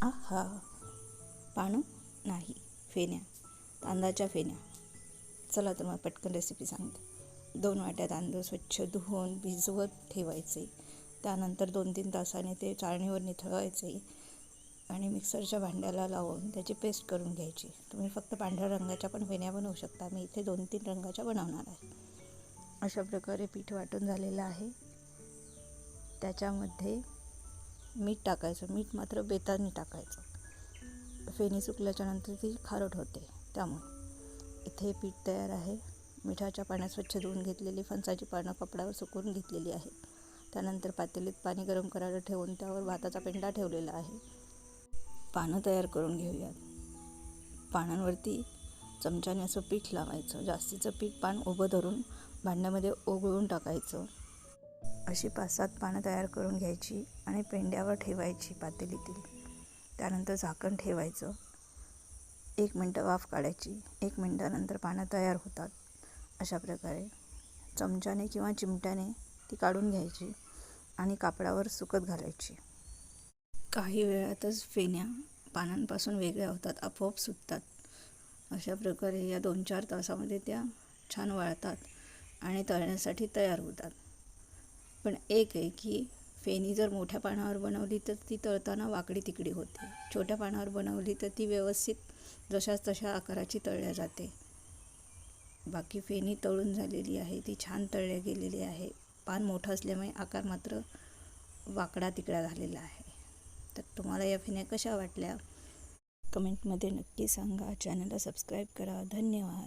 आहा, पानं नाही, फेण्या, तांदळाच्या फेण्या. चला तर मग पटकन रेसिपी सांगते. 2 वाट्या तांदूळ स्वच्छ धुवून भिजवत ठेवायचे. त्यानंतर 2-3 तासाने ते चाळणीवर निथळायचे आणि मिक्सरच्या भांड्याला लावून त्याची पेस्ट करून घ्यायची. तुम्ही फक्त पांढऱ्या रंगाच्या पण फेण्या बनवू शकता. मी इथे 2-3 रंगाच्या बनवणार आहे. अशा प्रकारे पीठ वाटून झालेलं आहे. त्याच्यामध्ये मीठ टाकायचं. मीठ मात्र बेताने टाकायचं. फेणी सुकल्याच्या नंतर ती खारट होते. त्यामुळे इथे पीठ तयार आहे. मिठाच्या पाण्यात स्वच्छ धुवून घेतलेली फणसाची पानं कपड्यावर सुकवून घेतलेली आहे. त्यानंतर पातेलीत पाणी गरम करायला ठेवून त्यावर भाताचा पेंडा ठेवलेला आहे. पानं तयार करून घेऊयात. पानांवरती चमच्याने असं पीठ लावायचं. जास्तीचं पीठ पान उभं धरून भांड्यामध्ये ओघळून टाकायचं. अशी 5-7 पानं तयार करून घ्यायची आणि पेंड्यावर ठेवायची पातेलीतील. त्यानंतर झाकण ठेवायचं. 1 मिनटं वाफ काढायची. 1 मिनटानंतर पानं तयार होतात. अशा प्रकारे चमच्याने किंवा चिमट्याने ती काढून घ्यायची आणि कापडावर सुकत घालायची. काही वेळातच फेण्या पानांपासून वेगळ्या होतात, आपोआप सुटतात. अशा प्रकारे या 2-4 तासामध्ये त्या छान वाळतात आणि तळण्यासाठी तयार होतात. पण एक आहे की फेणी जर मोठ्या पानावर बनवली तर ती तळताना वाकडी तिकडी होते. छोट्या पानावर बनवली तर ती व्यवस्थित जशाच तशा आकाराची तळल्या जाते. बाकी फेणी तळून झालेली आहे. ती छान तळल्या गेलेली आहे. पान मोठं असल्यामुळे आकार मात्र वाकडा तिकडा झालेला आहे. तर तुम्हाला या फेण्या कशा वाटल्या? कमेंटमध्ये नक्की सांगा. चॅनलला सबस्क्राईब करा. धन्यवाद.